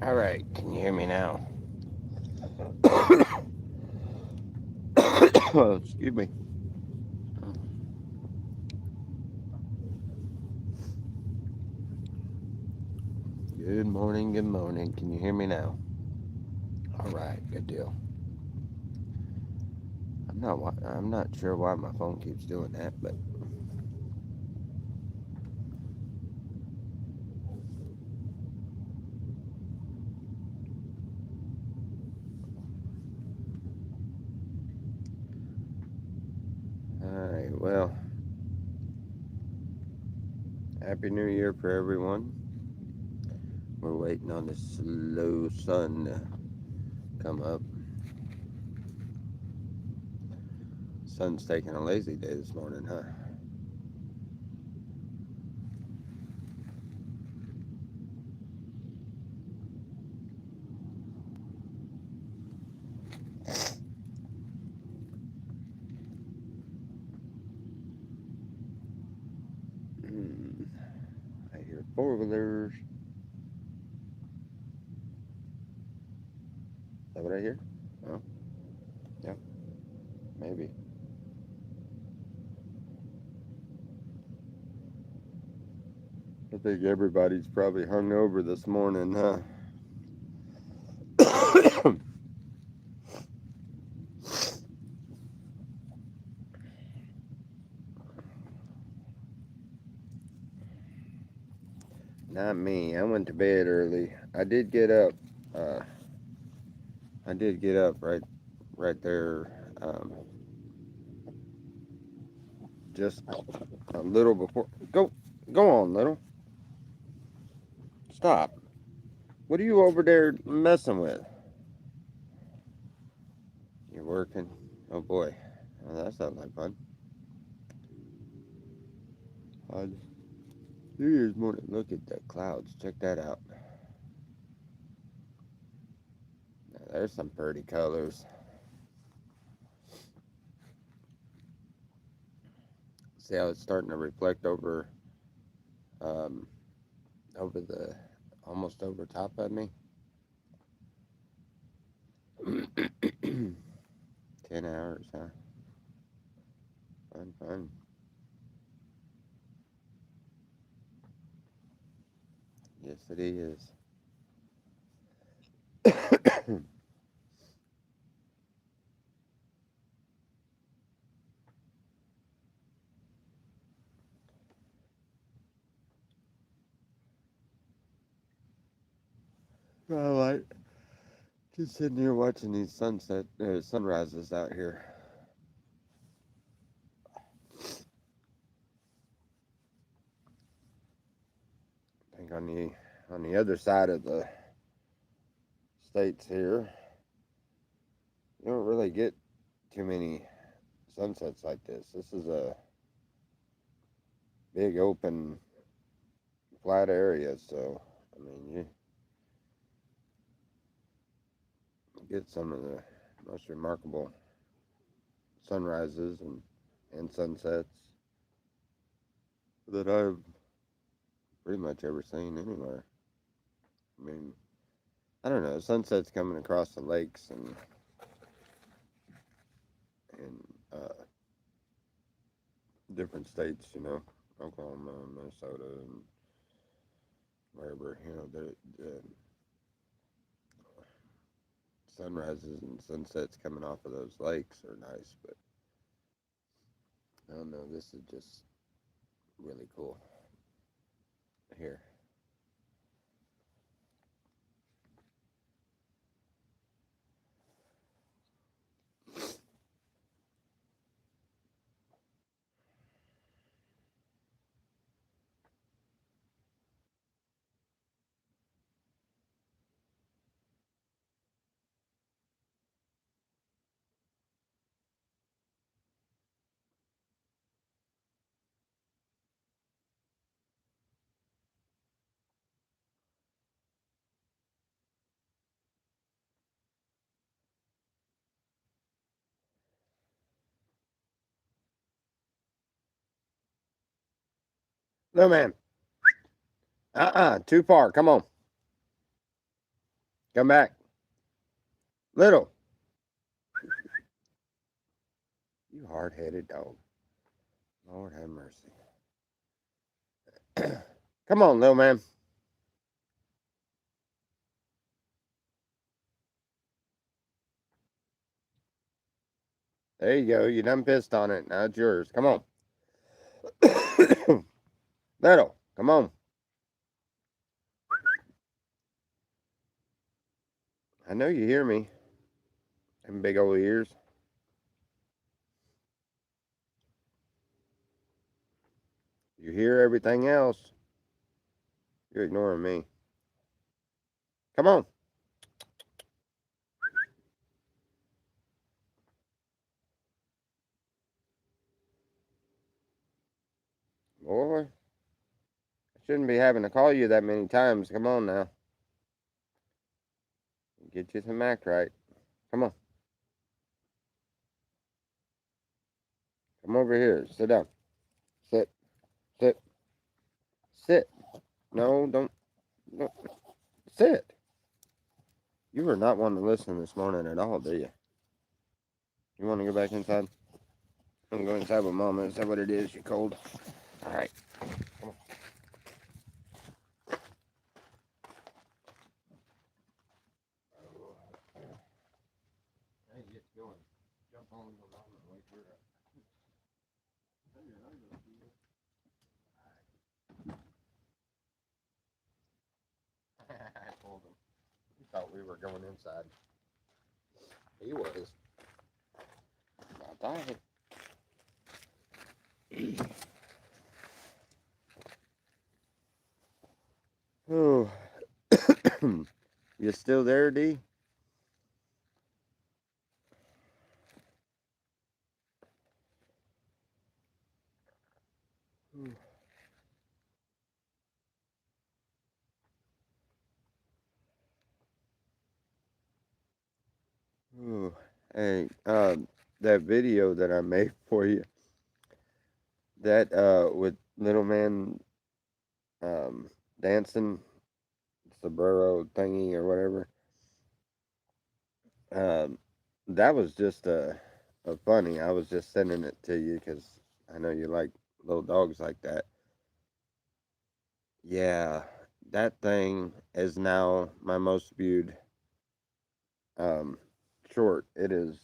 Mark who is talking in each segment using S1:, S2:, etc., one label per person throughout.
S1: All right, can you hear me now? Oh, excuse me. Good morning, good morning. Can you hear me now? All right, good deal. I'm not sure why my phone keeps doing that, but all right. Well, happy New Year for everyone. We're waiting on the slow sun to come up. Sun's taking a lazy day this morning, huh? Hmm. I hear four wheelers. Is that what I hear? Oh, yeah, maybe. I think everybody's probably hung over this morning, huh? Not me. I went to bed early. Uh, I did get up right there, just a little before. Go on, little. Stop. What are you over there messing with? You're working. Oh boy, well, that sounds like fun. Uh, New Year's morning. Look at the clouds. Check that out. Now, there's some pretty colors. See how it's starting to reflect um, over the, almost over top of me. 10 hours, huh? Fun, fun. Yes, it is. Well, like just sitting here watching these sunrises out here. I think on the other side of the states here, you don't really get too many sunsets like this. This is a big open flat area, so I mean you get some of the most remarkable sunrises and sunsets that I've pretty much ever seen anywhere. I mean, I don't know, sunsets coming across the lakes and different states, Oklahoma, Minnesota, and wherever, the sunrises and sunsets coming off of those lakes are nice, but I don't know, this is just really cool here. No, man. Too far. Come on. Come back. Little. You hard-headed dog. Lord have mercy. Come on, little man. There you go. You done pissed on it. Now it's yours. Come on. Little. Come on. I know you hear me. Them big old ears. You hear everything else. You're ignoring me. Come on. Boy, I shouldn't be having to call you that many times. Come on now. Get you some act right. Come on. Come over here. Sit down. Sit. Sit. Sit. No, don't. Sit. You were not wanting to listen this morning at all, do you? You want to go back inside? I'm going inside with Mama. Is that what it is? You cold? All right. Come on. Hey, get going. Jump on the Mama and wake her up. I told him. He thought we were going inside. He was. Not dying. Oh. You still there, D? Ooh. Hey, that video that I made for you, that with little man dancing sombrero thingy or whatever, um, that was just a funny. I was just sending it to you because I know you like little dogs like that. Yeah, that thing is now my most viewed um, short. It is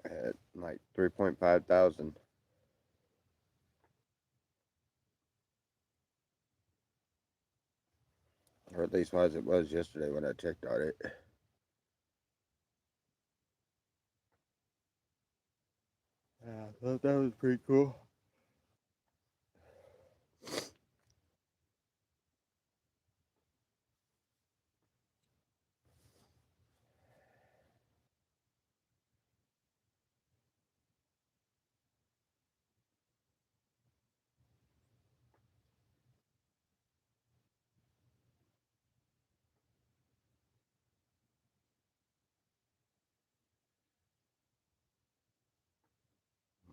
S1: at like 3.5 thousand, or at least was it was yesterday when I checked on it. Yeah, I thought that was pretty cool.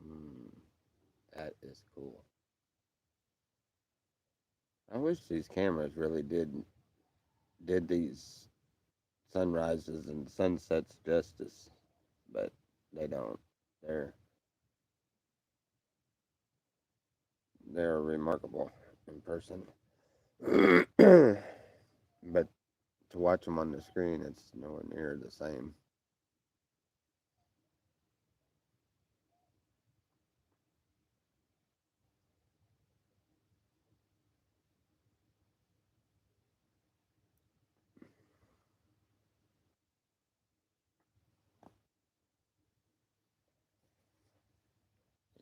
S1: Mm, that is cool. I wish these cameras really did these sunrises and sunsets justice, but they don't. They're they're remarkable in person, but to watch them on the screen, it's nowhere near the same.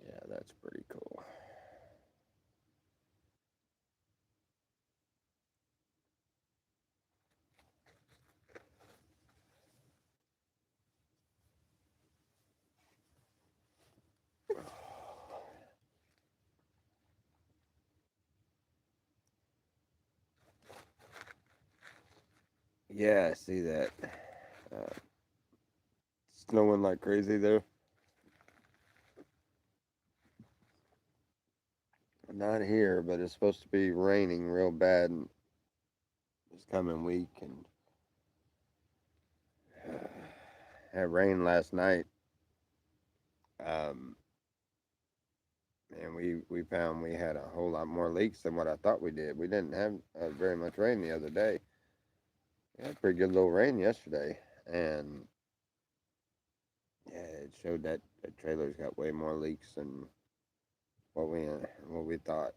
S1: Yeah, that's pretty cool. Yeah, I see that. Uh, snowing like crazy there. Not here, but it's supposed to be raining real bad this coming week, and had rain last night. Um, and we found we had a whole lot more leaks than what I thought we did. We didn't have very much rain the other day. We had pretty good little rain yesterday, and yeah, it showed that the trailer's got way more leaks than what we thought.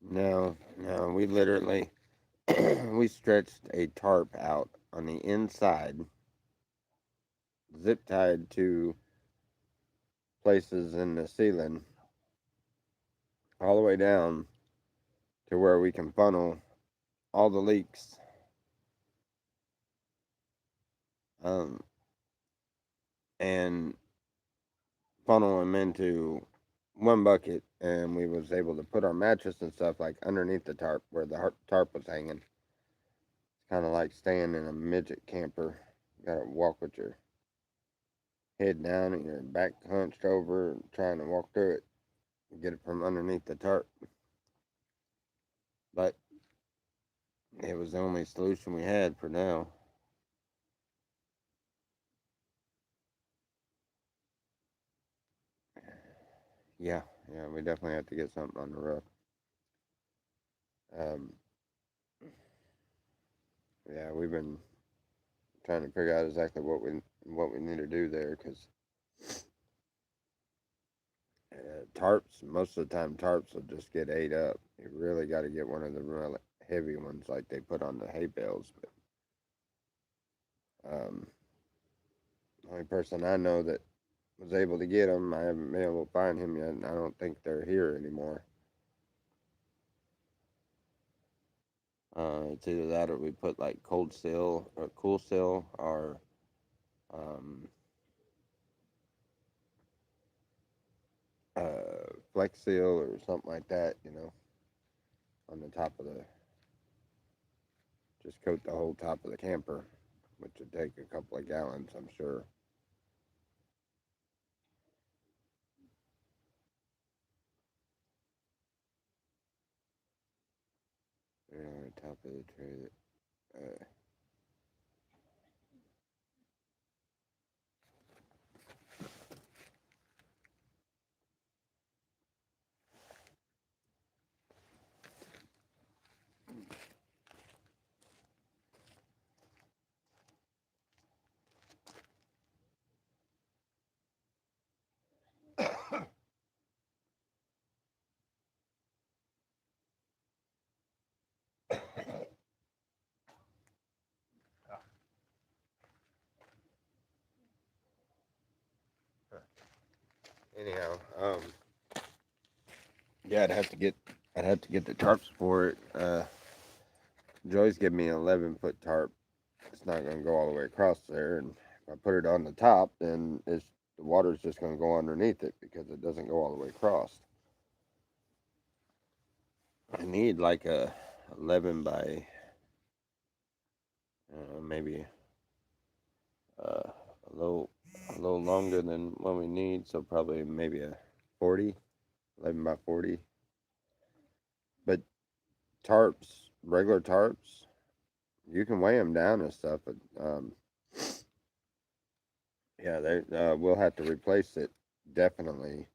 S1: No, no, we literally we stretched a tarp out on the inside, zip tied to places in the ceiling, all the way down to where we can funnel all the leaks, um, and funnel them into one bucket. And we was able to put our mattress and stuff like underneath the tarp where the tarp was hanging. It's kind of like staying in a midget camper. You gotta walk with your head down and your back hunched over, trying to walk through it, get it from underneath the tarp. But it was the only solution we had for now. Yeah, yeah, we definitely have to get something on the roof. Um, yeah, we've been trying to figure out exactly what we need to do there because tarps, most of the time tarps will just get ate up. You really got to get one of the real heavy ones like they put on the hay bales. But the only person I know that was able to get them, I haven't been able to find him yet, and I don't think they're here anymore. It's either that or we put like cold seal or cool seal or um, flex seal or something like that, on the top of the, just coat the whole top of the camper, which would take a couple of gallons, I'm sure. On the top of the trailer. Uh, anyhow, yeah, I'd have to get the tarps for it. Joy's giving me an 11-foot tarp. It's not going to go all the way across there, and if I put it on the top, then the water's just going to go underneath it because it doesn't go all the way across. I need like a 11 by maybe a little longer than what we need, so probably maybe a 40, 11 by 40. But tarps, regular tarps, you can weigh them down and stuff, but yeah, we'll have to replace it definitely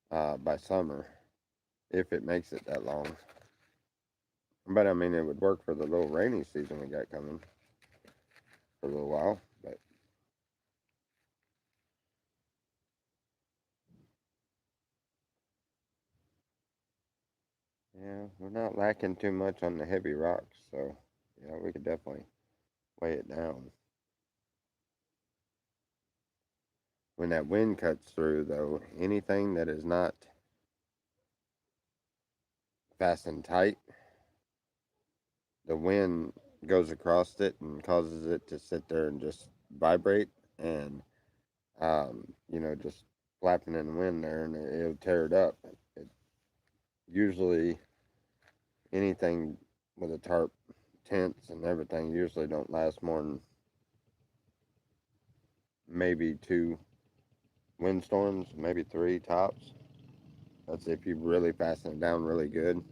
S1: by summer if it makes it that long. But I mean, it would work for the little rainy season we got coming for a little while. But yeah, we're not lacking too much on the heavy rocks, so yeah, we could definitely weigh it down. When that wind cuts through, though, anything that is not fastened tight the wind goes across it and causes it to sit there and just vibrate and just flapping in the wind there, and it'll tear it up. Usually anything with a tarp, tents and everything, usually don't last more than maybe 2 windstorms, maybe 3 tops. That's if you really fasten it down really good.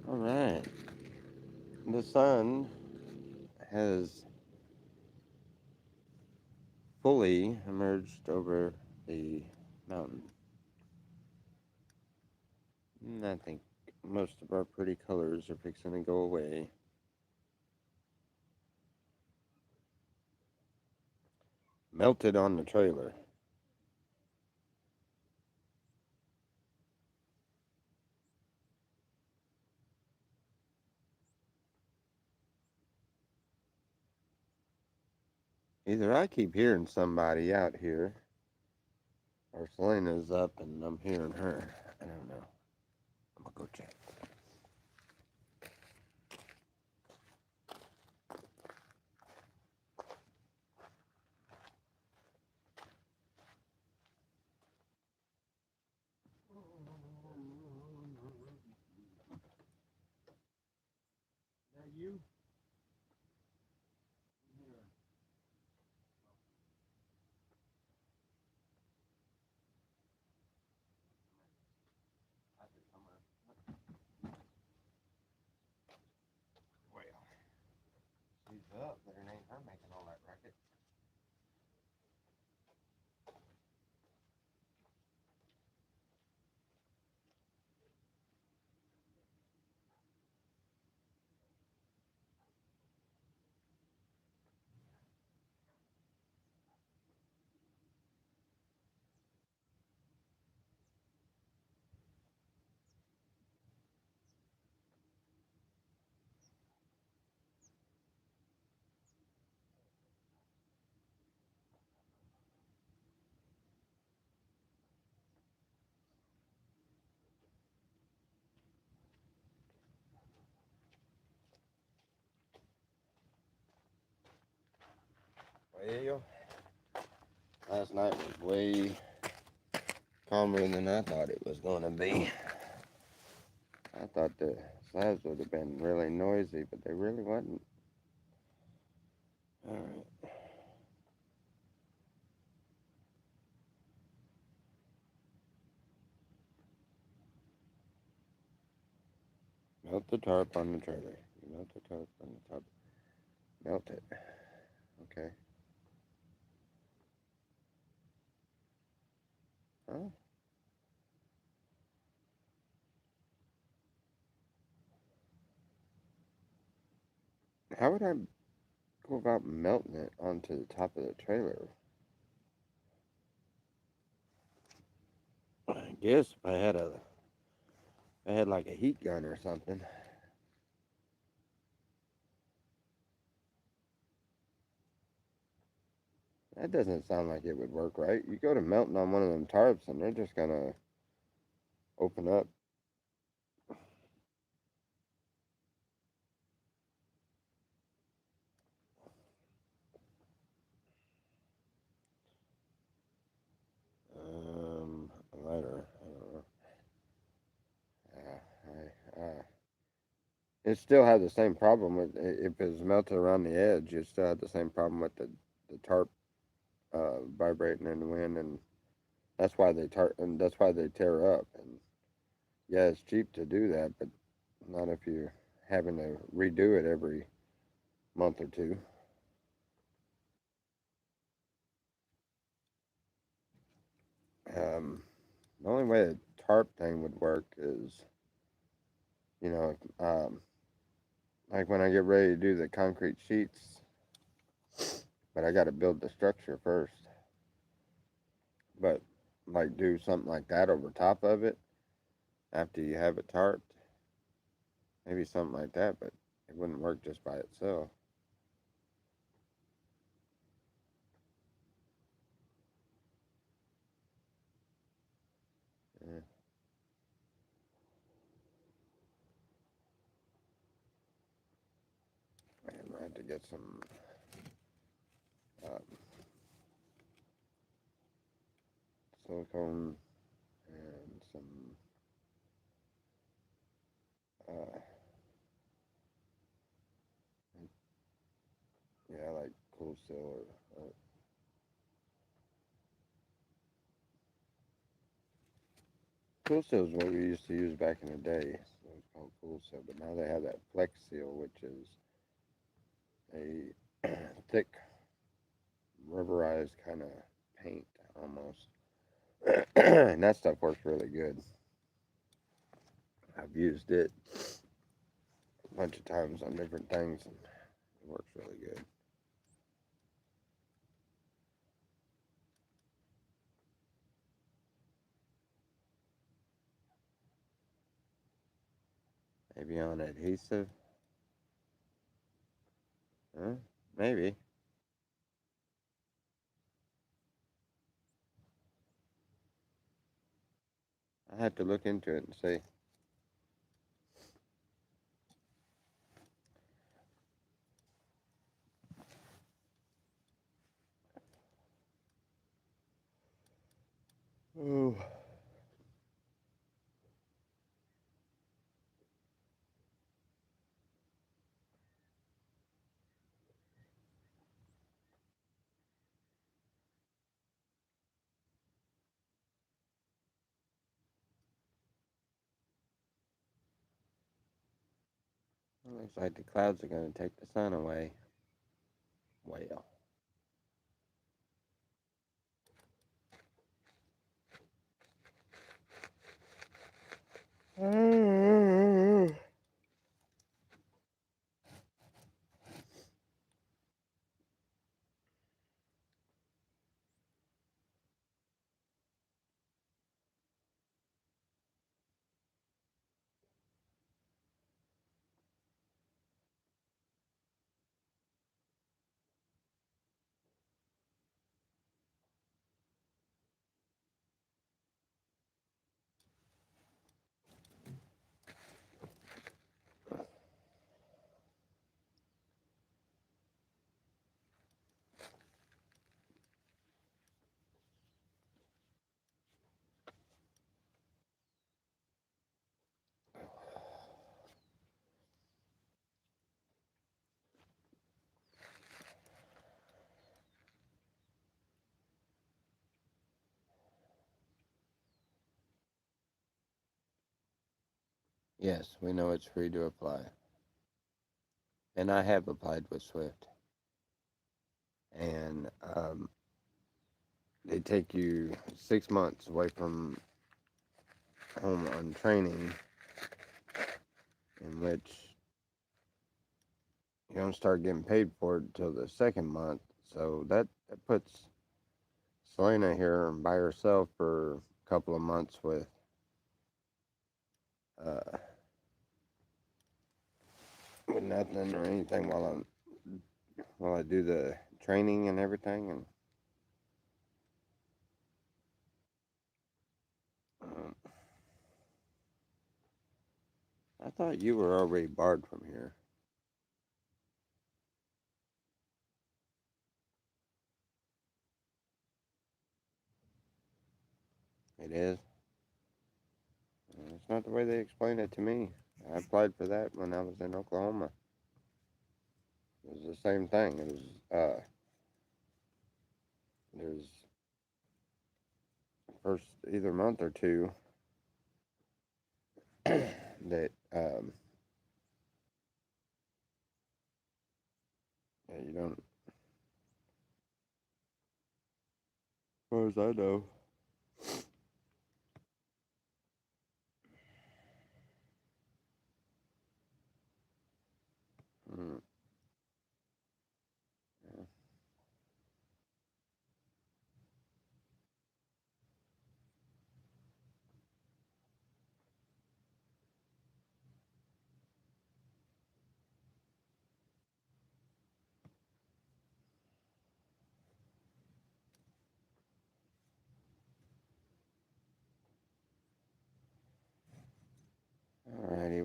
S1: All right. The sun has fully emerged over the mountain. And I think most of our pretty colors are fixing to go away. Melted on the trailer. Either I keep hearing somebody out here, or Selena's up and I'm hearing her. I don't know. I'm gonna go check. Is that you? Well, she's up, but it ain't her making all that racket. Well, last night was way calmer than I thought it was going to be. I thought the slabs would have been really noisy, but they really wasn't. All right. Melt the tarp on the trailer. Melt the tarp on the top. Melt it. Okay. Huh? How would I go about melting it onto the top of the trailer? I guess if I had like a heat gun or something. That doesn't sound like it would work right. You go to melting on one of them tarps and they're just gonna open up. A lighter. I don't know. It still had the same problem with if it was melted around the edge. It still had the same problem with the tarp vibrating in the wind, and that's why they tear up. And yeah, it's cheap to do that, but not if you're having to redo it every month or two. Um, the only way a tarp thing would work is, you know, like when I get ready to do the concrete sheets, but I got to build the structure first. But like do something like that over top of it after you have it tarped. Maybe something like that, but it wouldn't work just by itself. Yeah. And I had to get some um, silicone and some uh, yeah, like Cool Seal or Cool Seal is what we used to use back in the day. So it's called Cool Seal, but now they have that Flex Seal, which is a thick rubberized kind of paint almost, and that stuff works really good. I've used it a bunch of times on different things, and it works really good. Maybe on adhesive, huh? Maybe. I have to look into it and see. Oh, looks like the clouds are going to take the sun away. Well, yes, we know it's free to apply. And I have applied with Swift. And they take you 6 months away from home on training, in which you don't start getting paid for it until the second month. So that puts Selena here by herself for a couple of months uh, with nothing or anything while I do the training and everything. And um, I thought you were already barred from here. It is. It's not the way they explained it to me. I applied for that when I was in Oklahoma. It was the same thing. It was there's first either month or two that yeah, you don't. As far as I know. Mm, yeah.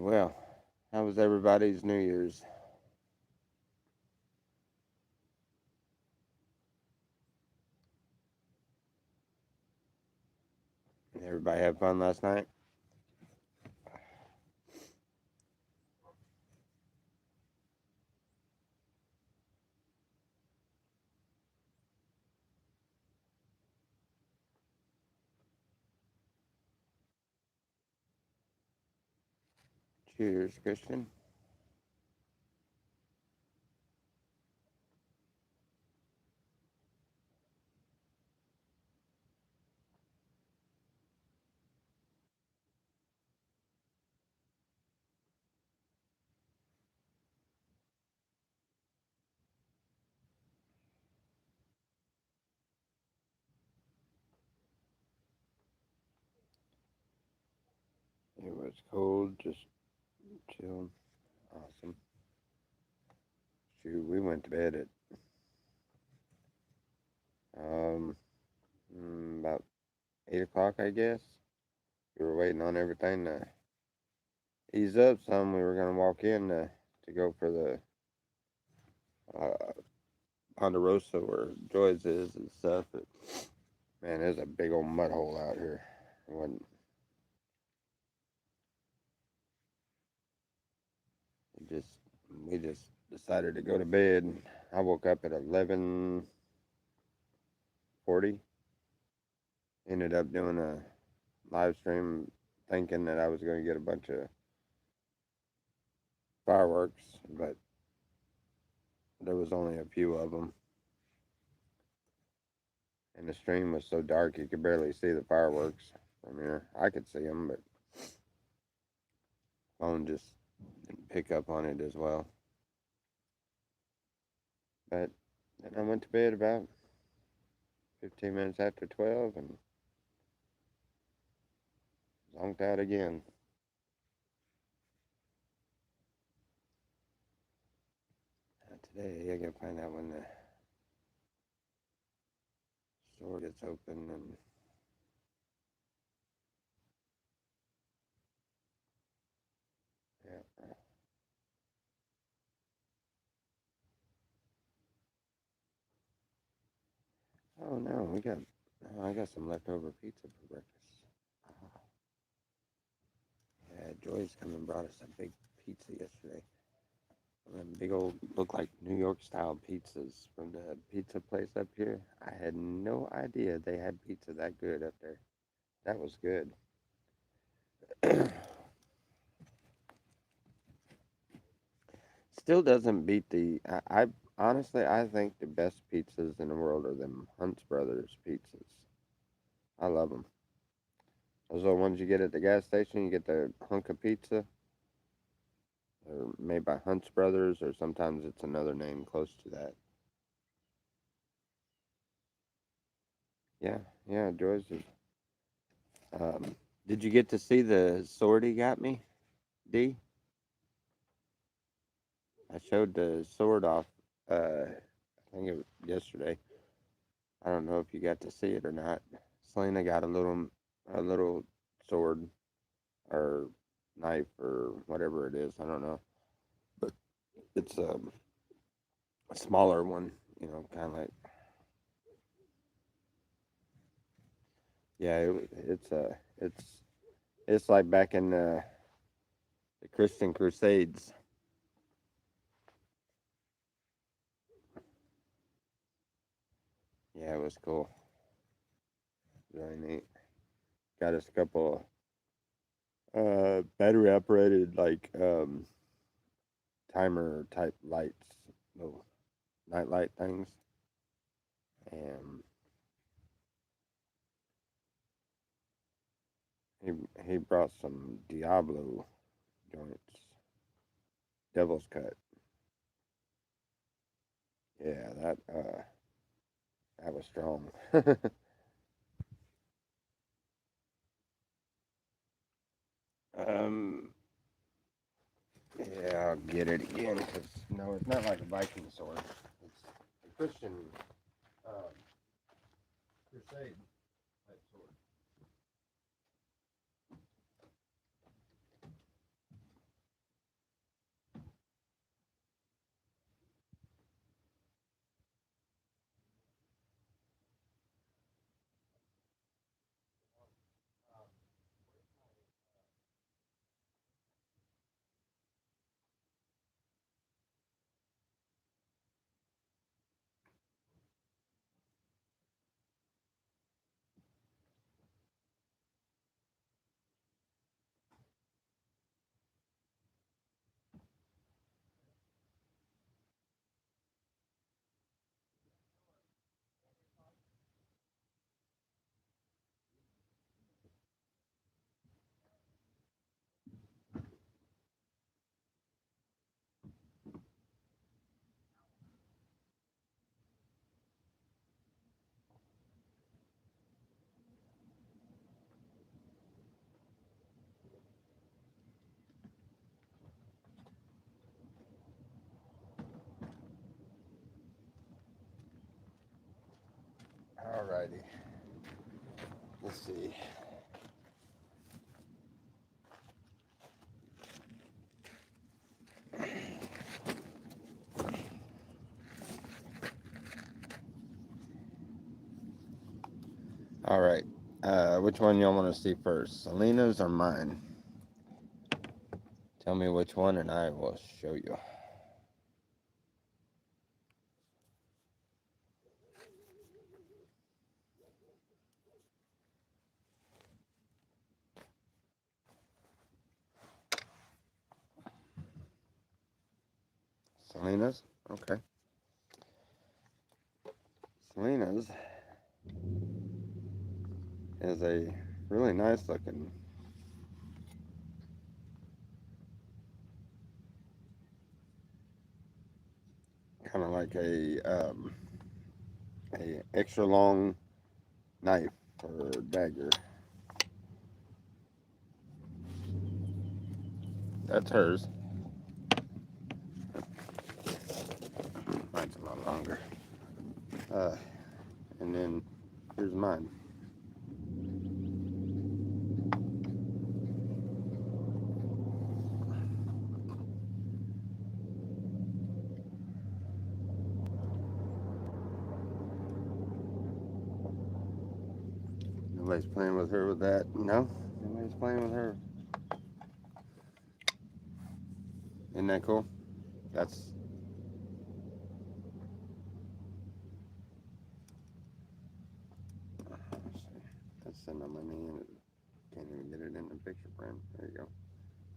S1: well, how was everybody's New Year's? Everybody have fun last night? Cheers, Christian. It was cold, just chilling. Awesome. Shoot, we went to bed at um about 8 o'clock, I guess. We were waiting on everything to ease up some. We were gonna walk in to go for the uh, Ponderosa where Joy's is and stuff. But man, there's a big old mud hole out here. It wasn't, it just we just decided to go to bed. I woke up at 11:40. Ended up doing a live stream, thinking that I was going to get a bunch of fireworks, but there was only a few of them. And the stream was so dark you could barely see the fireworks from here. I could see them, but phone just didn't pick up on it as well. But then I went to bed about 15 minutes after 12 and zonked out again. Today I gotta find out when the store gets open and yeah. Oh no, I got some leftover pizza for breakfast. Ah, yeah, Joy's come and brought us a big pizza yesterday. Big old, look like New York style pizzas from the pizza place up here. I had no idea they had pizza that good up there. That was good. Still doesn't beat I honestly, I think the best pizzas in the world are them Hunt's Brothers pizzas. I love them. Those are the ones you get at the gas station. You get the hunk of pizza, or made by Hunt's Brothers, or sometimes it's another name close to that. Yeah, yeah, Joy's is. Um, did you get to see the sword he got me, D? I showed the sword off. I think it was yesterday. I don't know if you got to see it or not. Selena got a little sword or knife or whatever it is. I don't know, but it's a smaller one. Kind of like, yeah. It's like back in the Christian Crusades. Yeah, it was cool. Really neat. Got us a couple battery operated like timer type lights, little night light things, and he he brought some Diablo joints, Devil's Cut. Yeah, that was strong. um, yeah, I'll get it again because no, it's not like a Viking sword. It's a Christian um, crusade type sword. Alrighty. Let's see. All right. Which one y'all want to see first? Selena's or mine? Tell me which one and I will show you. Selena's? Okay. Selena's is a really nice looking kind of like a extra long knife or dagger. That's hers. Mine's a lot longer. And then here's mine. Nobody's playing with her with that. No, nobody's playing with her. Isn't that cool? That's sitting on my knee and it can't even get it in the picture frame. There you go.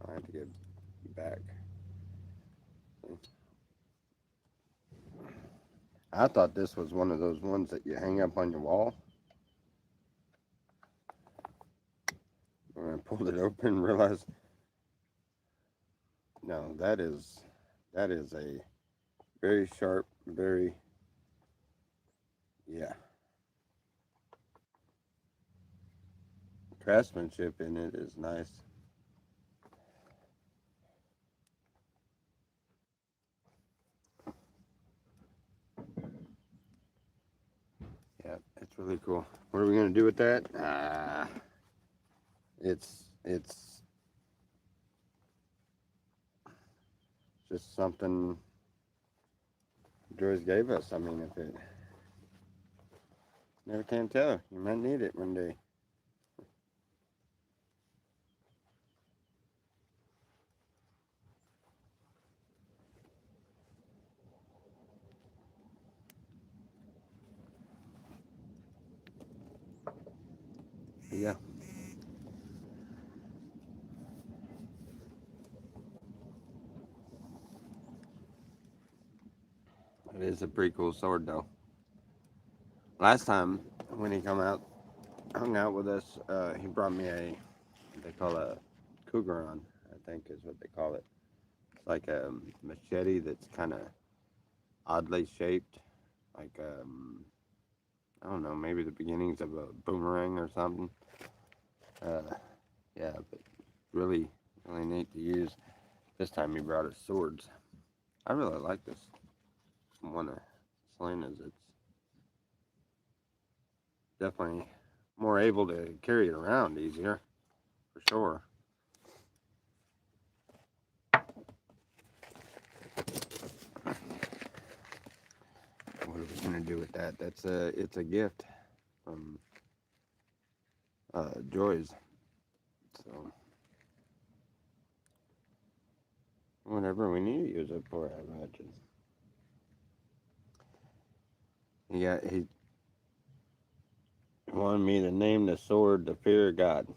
S1: I have to get back. I thought this was one of those ones that you hang up on your wall. When I pulled it open and realized, no, that is a very sharp, very, yeah. Craftsmanship in it is nice. Yeah, it's really cool. What are we gonna do with that? It's just something Joyce gave us. I mean, if it never can tell, you might need it one day. Yeah. It is a pretty cool sword, though. Last time when he hung out with us, he brought me they call a cougaron, I think is what they call it. It's like a machete that's kind of oddly shaped, like I don't know, maybe the beginnings of a boomerang or something. Yeah, but really, really neat to use. This time he brought us swords. I really like this one of Selena's. It's definitely more able to carry it around easier, for sure. What are we gonna do with that? It's a gift from Joy's. So whatever we need to use it for, I imagine. He wanted me to name the sword the Fear of God.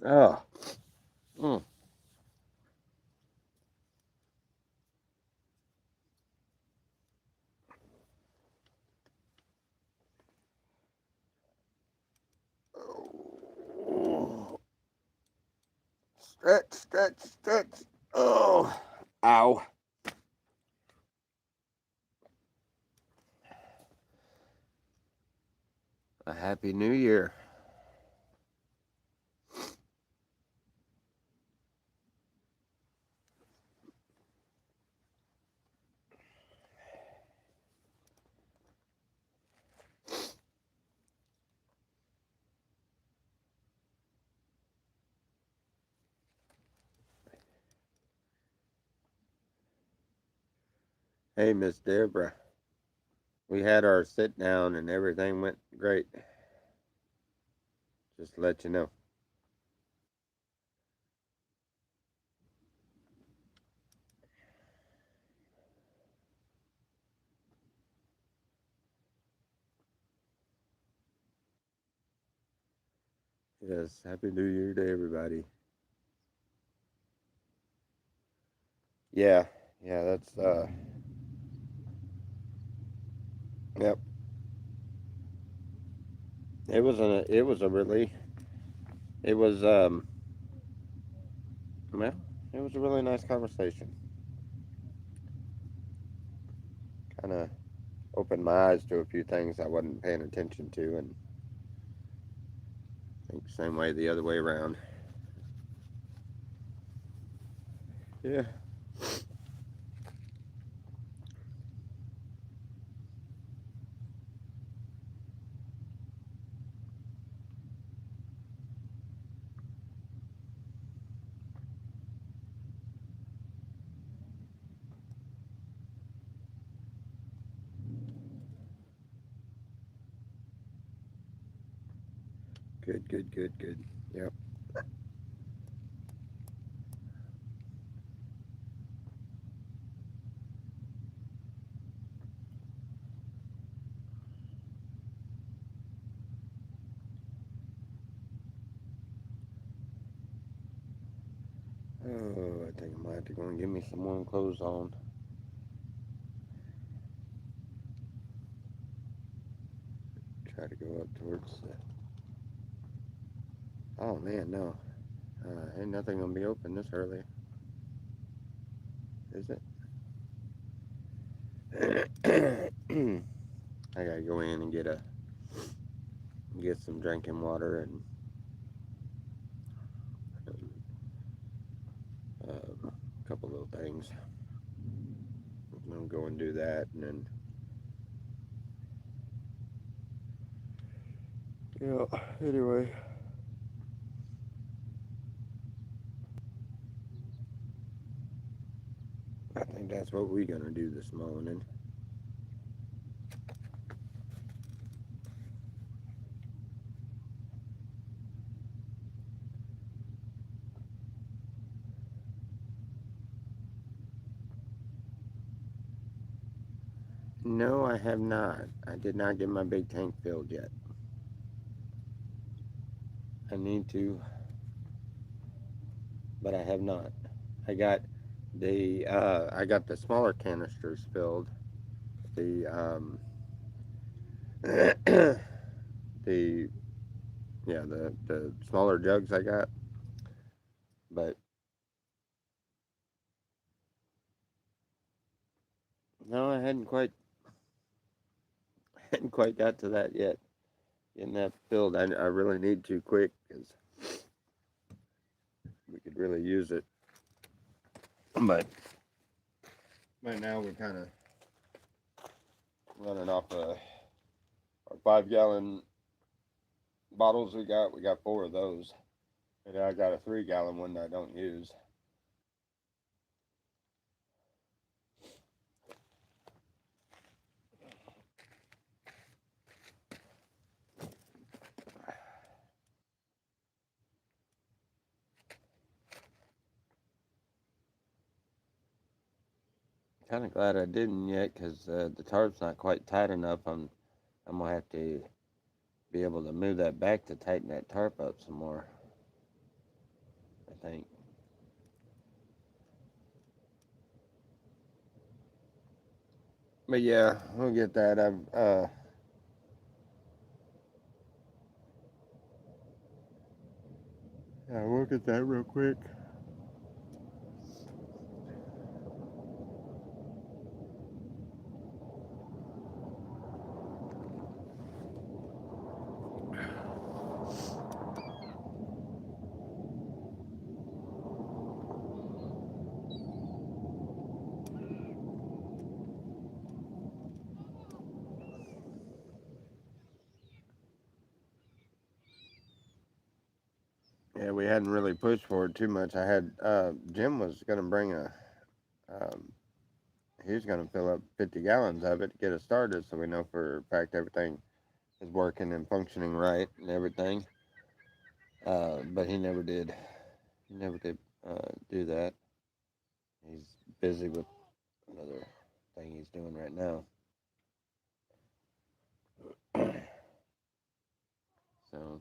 S1: Oh. Mm. Oh. Stretch, stretch, stretch. Oh. Ow. A happy new year. Hey, Miss Deborah. We had our sit down and everything went great. Just to let you know. Yes, happy new year to everybody. Yeah, yeah, that's yep. It was a really it was well, it was a really nice conversation. Kind of opened my eyes to a few things I wasn't paying attention to, and I think same way the other way around. Yeah. Good, good, good, good. Yep. Oh, I think I might have to go and get me some warm clothes on. Try to go up towards the. Oh man, no. Ain't nothing gonna be open this early, is it? I gotta go in and get some drinking water and a couple little things. I'll go and do that, and then yeah. Anyway, I think that's what we're gonna do this morning. No, I have not. I did not get my big tank filled yet. I need to, but I have not. I got I got the smaller canisters filled. The the the smaller jugs I got, but no, I hadn't quite got to that yet. Getting that filled, I really need to quick because we could really use it. But right now we're kind of running off our 5 gallon bottles we got. We got 4 of those, and I got a 3 gallon one that I don't use. Kind of glad I didn't yet because the tarp's not quite tight enough. I'm gonna have to be able to move that back to tighten that tarp up some more, I think. But yeah, we'll get that. Yeah, we'll get that real quick. Yeah, we hadn't really pushed for it too much. I had Jim was gonna bring a um, he was gonna fill up 50 gallons of it to get us started, so we know for a fact everything is working and functioning right and everything. But he never did. He never did do that. He's busy with another thing he's doing right now. So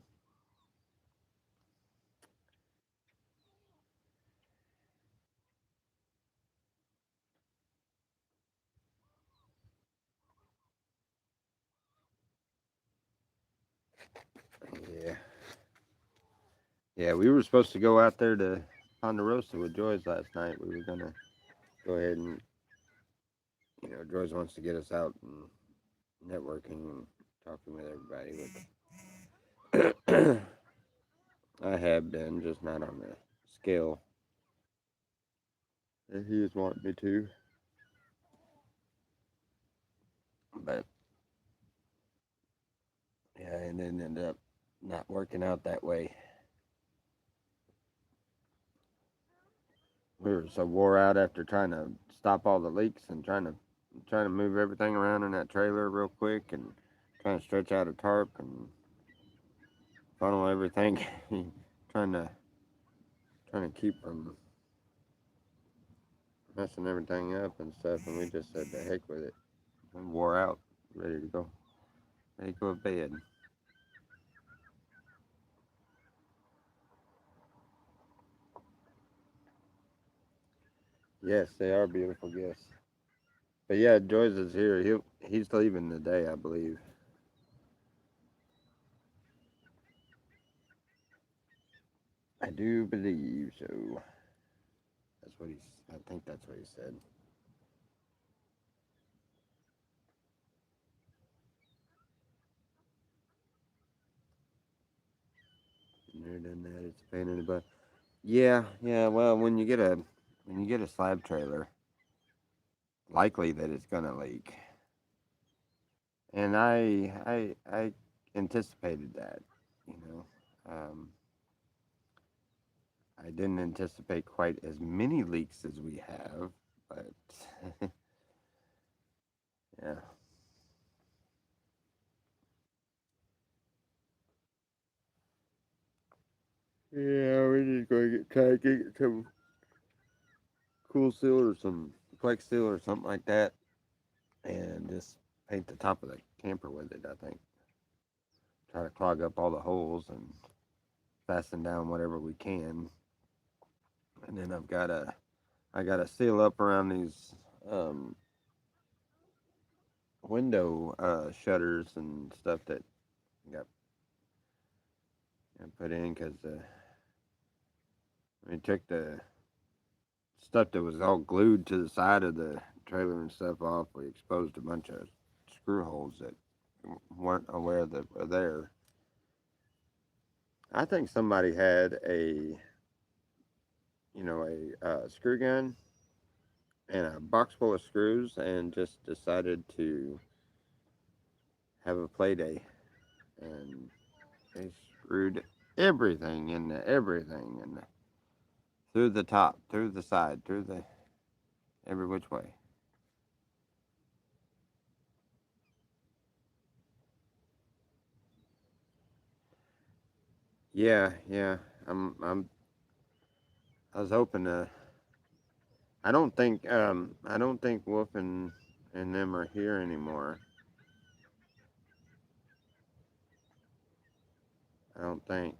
S1: yeah, yeah. We were supposed to go out there to Ponderosa with Joyce last night. We were gonna go ahead and Joyce wants to get us out and networking and talking with everybody. But I have been, just not on the scale that he is wanting me to. But yeah, and then ended up not working out that way. We were so wore out after trying to stop all the leaks and trying to move everything around in that trailer real quick and trying to stretch out a tarp and funnel everything, trying to trying to keep from messing everything up and stuff. And we just said the heck with it. We wore out, ready to go to bed. Yes, they are beautiful gifts. But yeah, Joyce is here. He's leaving today, I believe. I do believe so. That's what he's. I think that's what he said. Never done that. It's a pain in the butt. Yeah, yeah. Well, when you get a slab trailer, likely that it's gonna leak, and I anticipated that. You know, I didn't anticipate quite as many leaks as we have, but yeah, yeah. We just going to try to get some cool seal or some flex seal or something like that, and just paint the top of the camper with it. I think try to clog up all the holes and fasten down whatever we can, and then I got to seal up around these um, window shutters and stuff that got put in because we took the stuff that was all glued to the side of the trailer and stuff off. We exposed a bunch of screw holes that weren't aware that were there. I think somebody had a screw gun and a box full of screws and just decided to have a play day. And they screwed everything into everything and through the top, through the side, through the every which way. Yeah, yeah. I was hoping to. I don't think Wolf and them are here anymore. I don't think.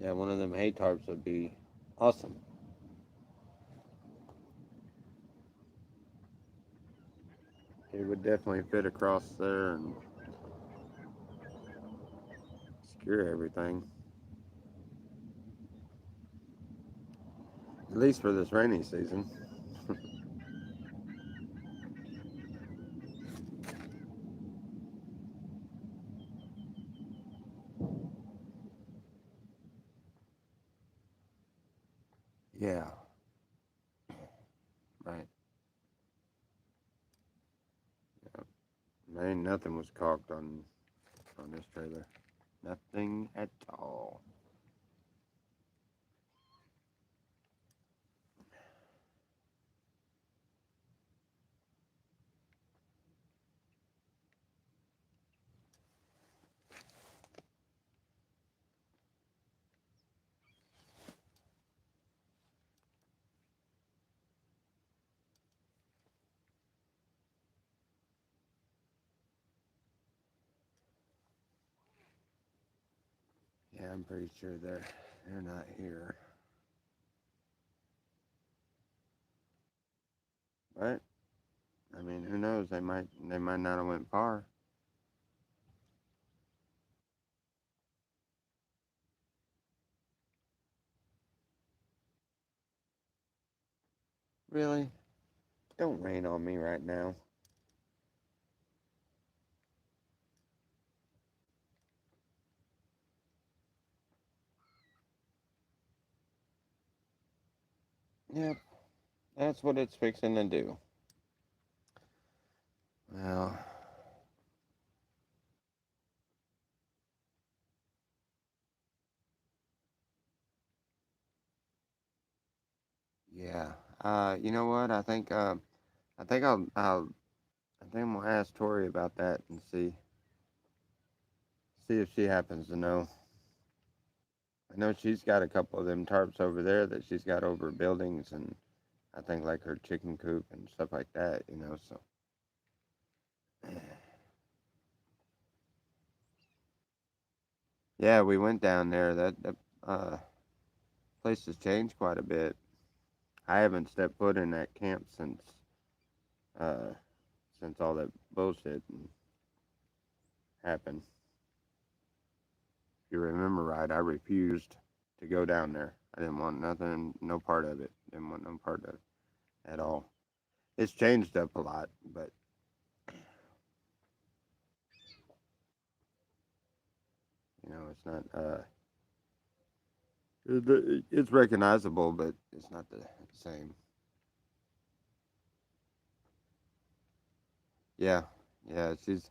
S1: Yeah, one of them hay tarps would be awesome. It would definitely fit across there and secure everything. At least for this rainy season. Yeah, right. Yep. Ain't nothing was caulked on this trailer. Nothing at all. Yeah, I'm pretty sure they're not here. But I mean, who knows? They might not have went far. Really? Don't rain on me right now. Yep, that's what it's fixing to do. Well, yeah. You know what? I think I think I'm gonna ask Tori about that and see if she happens to know. I know she's got a couple of them tarps over there that she's got over buildings and I think like her chicken coop and stuff like that. So yeah, we went down there. That uh, place has changed quite a bit. I haven't stepped foot in that camp uh, since all that bullshit happened. If you remember right, I refused to go down there. I didn't want nothing, no part of it. Didn't want no part of it at all. It's changed up a lot, but it's not. It's recognizable, but it's not the same. Yeah, yeah. She's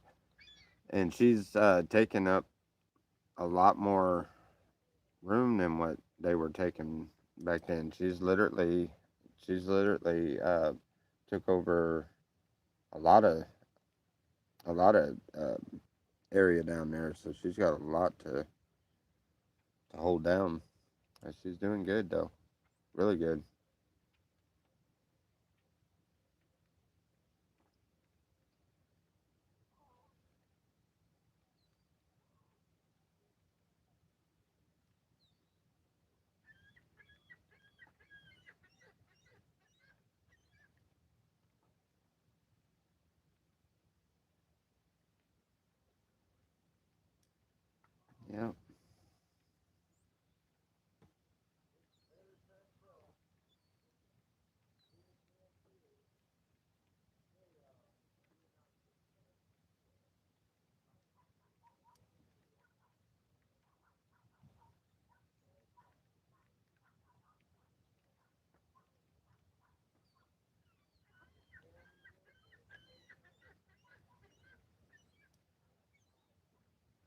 S1: taken up a lot more room than what they were taking back then. She's literally took over a lot of a lot of area down there, so she's got a lot to hold down. She's doing good though, really good. Yeah.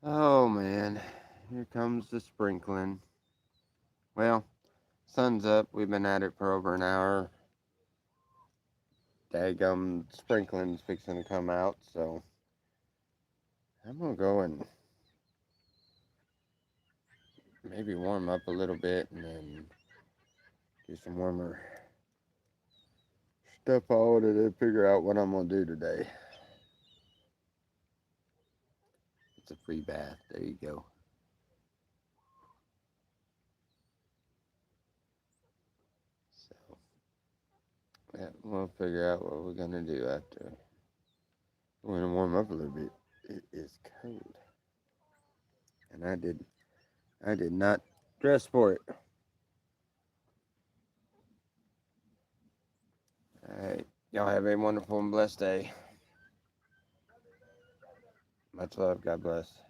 S1: Oh man, here comes the sprinkling. Well, sun's up. We've been at it for over an hour. Daggum sprinkling's fixing to come out, so I'm gonna go and maybe warm up a little bit and then do some warmer stuff I wanted to figure out what I'm gonna do today. It's a free bath. There you go. So yeah, we'll figure out what we're gonna do after. We're gonna warm up a little bit. It is cold, and I did not dress for it. All right, y'all have a wonderful and blessed day. Much love. God bless.